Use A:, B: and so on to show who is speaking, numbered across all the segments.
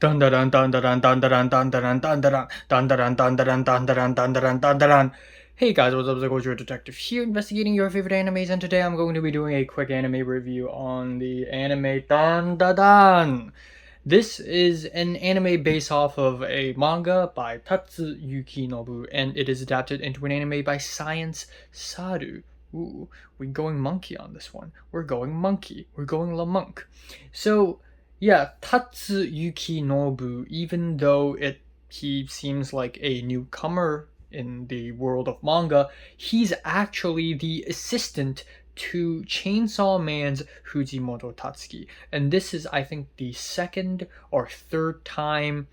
A: Dandadan, dandadan, dandadan, dandadan, dandadan, dandadan, dandadan, dandadan, dandadan, dandadan. Hey guys, what's up? It's your Detective here, investigating your favorite animes, and today I'm going to be doing a quick anime review on the anime Dandadan. This is an anime based off of a manga by Tatsu Yukinobu, and it is adapted into an anime by Science Saru. Ooh, we're going monkey on this one. We're going monkey. We're going la monk. So, yeah, Tatsu Yukinobu, even though he seems like a newcomer in the world of manga, he's actually the assistant to Chainsaw Man's Fujimoto Tatsuki. And this is, I think, the second or third time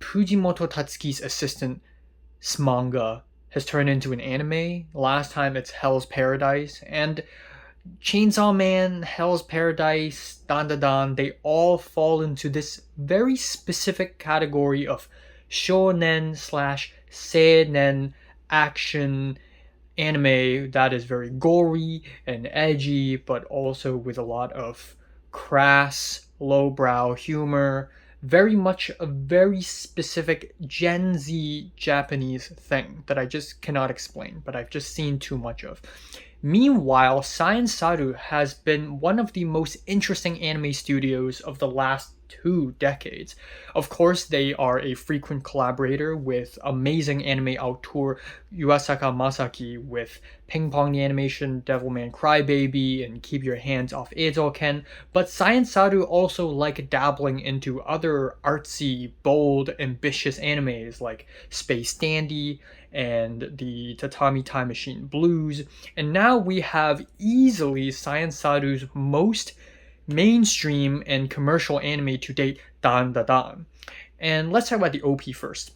A: Fujimoto Tatsuki's assistant's manga has turned into an anime. Last time it's Hell's Paradise, and Chainsaw Man, Hell's Paradise, Dandadan, they all fall into this very specific category of shonen slash seinen action anime that is very gory and edgy, but also with a lot of crass, lowbrow humor. Very much a very specific Gen Z Japanese thing that I just cannot explain, but I've just seen too much of. Meanwhile, Science Saru has been one of the most interesting anime studios of the last 2 decades. Of course, they are a frequent collaborator with amazing anime auteur Yuasaka Masaki with Ping Pong the Animation, Devilman Crybaby, and Keep Your Hands Off Eizouken, but Science Saru also like dabbling into other artsy, bold, ambitious animes like Space Dandy and the Tatami Time Machine Blues, and now we have easily Science Saru's most mainstream and commercial anime to date, Dandadan. And let's talk about the OP first.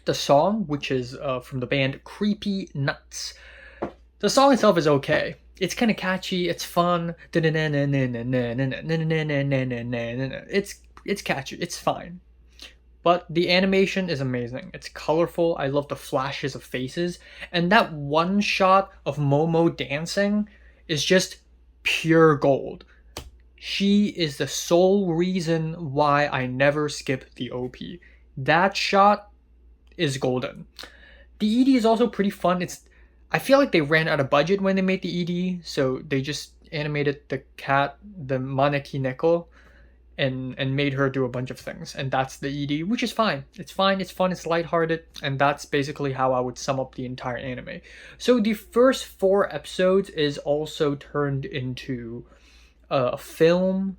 A: The song, which is from the band Creepy Nuts. The song itself is okay. It's kind of catchy. It's fun. It's catchy. It's fine. But the animation is amazing. It's colorful. I love the flashes of faces. And that one shot of Momo dancing is just pure gold. She is the sole reason why I never skip the OP. That shot is golden. The ED is also pretty fun. I feel like they ran out of budget when they made the ED, so they just animated the cat, the Maneki Neko, and made her do a bunch of things. And that's the ED, which is fine. It's fine, it's fun, it's lighthearted, and that's basically how I would sum up the entire anime. So the first 4 episodes is also turned into a film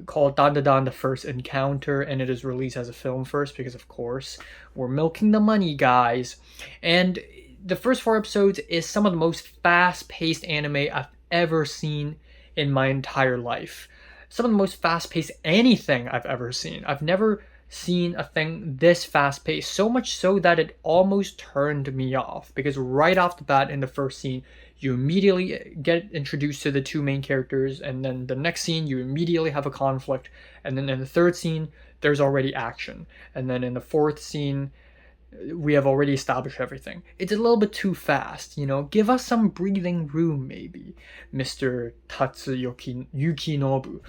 A: called Dandadan the First Encounter, and it is released as a film first because of course we're milking the money, guys. And the first 4 episodes is some of the most fast-paced anime I've ever seen in my entire life. Some of the most fast-paced anything I've ever seen. I've never seen a thing this fast-paced, so much so that it almost turned me off, because right off the bat in the first scene you immediately get introduced to the 2 main characters, and then the next scene you immediately have a conflict, and then in the third scene there's already action, and then in the fourth scene we have already established everything. It's a little bit too fast, you know? Give us some breathing room, maybe, Mr. Tatsu Yukinobu.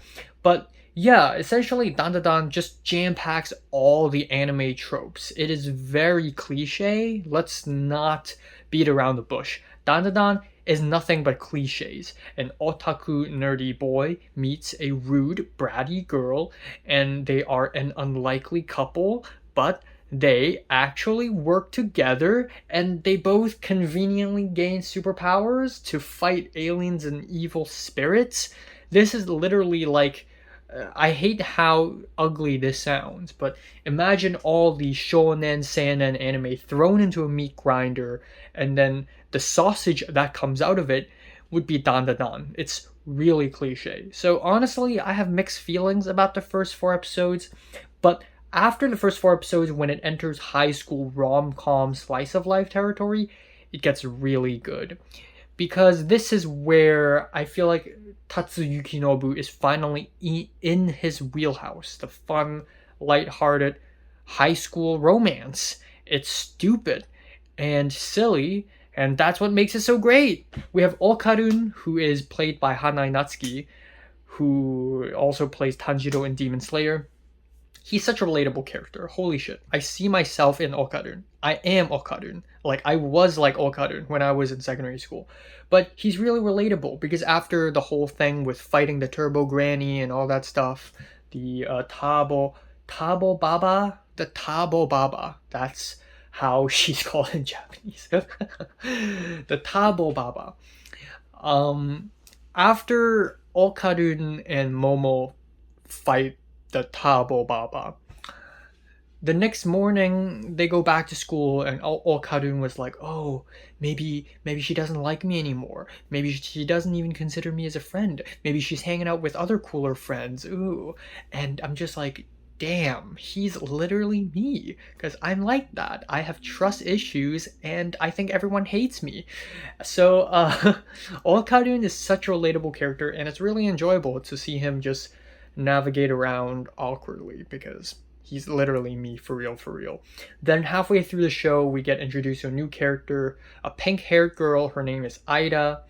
A: But yeah, essentially Dandadan just jam-packs all the anime tropes. It is very cliche. Let's not beat around the bush. Dandadan is nothing but cliches. An otaku nerdy boy meets a rude, bratty girl, and they are an unlikely couple, but they actually work together, and they both conveniently gain superpowers to fight aliens and evil spirits. This is literally like, I hate how ugly this sounds, but imagine all the shonen, seinen anime thrown into a meat grinder, and then the sausage that comes out of it would be Dandadan. It's really cliche. So honestly, I have mixed feelings about the first 4 episodes, but after the first 4 episodes, when it enters high school rom-com slice of life territory, it gets really good. Because this is where I feel like Tatsu Yukinobu is finally in his wheelhouse. The fun, lighthearted high school romance. It's stupid and silly, and that's what makes it so great. We have Okarun, who is played by Hanai Natsuki, who also plays Tanjiro in Demon Slayer. He's such a relatable character. Holy shit. I see myself in Okarun. I am Okarun. Like, I was like Okarun when I was in secondary school. But he's really relatable because after the whole thing with fighting the Turbo Granny and all that stuff, the Tabo Baba? The Tabo Baba. That's how she's called in Japanese. The Tabo Baba. After Okarun and Momo fight the Tabo Baba, the next morning they go back to school and Okarun was like, oh, maybe she doesn't like me anymore. Maybe she doesn't even consider me as a friend. Maybe she's hanging out with other cooler friends. Ooh. And I'm just like, damn, he's literally me, because I'm like that. I have trust issues and I think everyone hates me. So Okarun is such a relatable character, and it's really enjoyable to see him just navigate around awkwardly, because he's literally me, for real, for real. Then halfway through the show, we get introduced to a new character, a pink-haired girl. Her name is Ida.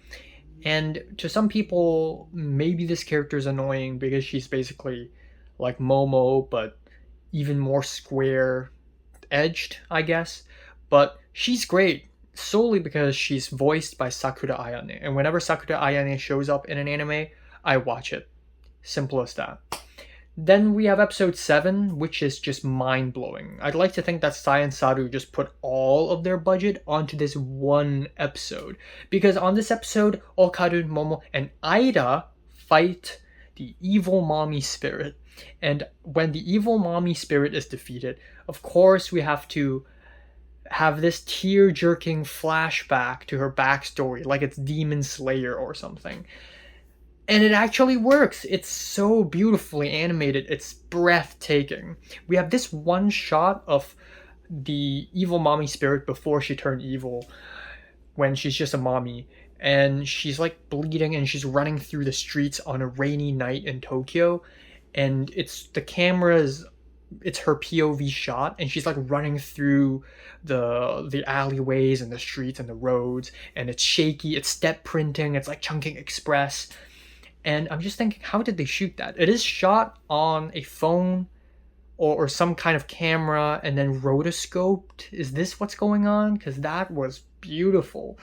A: And to some people, maybe this character is annoying because she's basically like Momo, but even more square-edged, I guess. But she's great, solely because she's voiced by Sakura Ayane. And whenever Sakura Ayane shows up in an anime, I watch it. Simple as that. Then we have episode 7, which is just mind-blowing. I'd like to think that Sai and Saru just put all of their budget onto this one episode. Because on this episode, Okarun, Momo, and Aida fight the evil mommy spirit. And when the evil mommy spirit is defeated, of course we have to have this tear-jerking flashback to her backstory, like it's Demon Slayer or something. And it actually works. It's so beautifully animated. It's breathtaking. We have this one shot of the evil mommy spirit before she turned evil, when she's just a mommy. And she's like bleeding and she's running through the streets on a rainy night in Tokyo. And it's her POV shot, and she's like running through the alleyways and the streets and the roads. And it's shaky. It's step printing. It's like Chungking Express. And I'm just thinking, how did they shoot that? It is shot on a phone or some kind of camera and then rotoscoped. Is this what's going on? Because that was beautiful.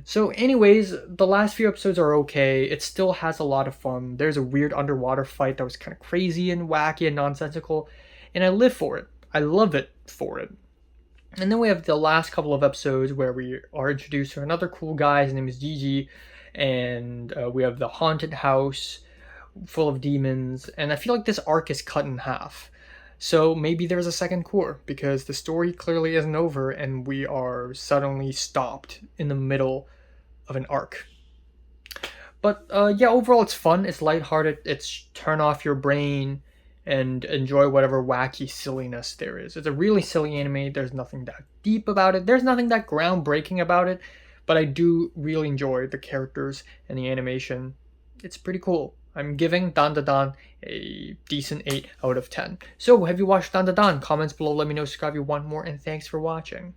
A: So anyways, the last few episodes are okay. It still has a lot of fun. There's a weird underwater fight that was kind of crazy and wacky and nonsensical. And I live for it. I love it for it. And then we have the last couple of episodes where we are introduced to another cool guy. His name is Gigi. And we have the haunted house full of demons, and I feel like this arc is cut in half. So maybe there's a second cour, because the story clearly isn't over and we are suddenly stopped in the middle of an arc. But yeah, overall it's fun, it's lighthearted, it's turn off your brain and enjoy whatever wacky silliness there is. It's a really silly anime. There's nothing that deep about it. There's nothing that groundbreaking about it. But I do really enjoy the characters and the animation. It's pretty cool. I'm giving Dandadan a decent 8 out of 10. So, have you watched Dandadan? Comments below, let me know, subscribe if you want more, and thanks for watching.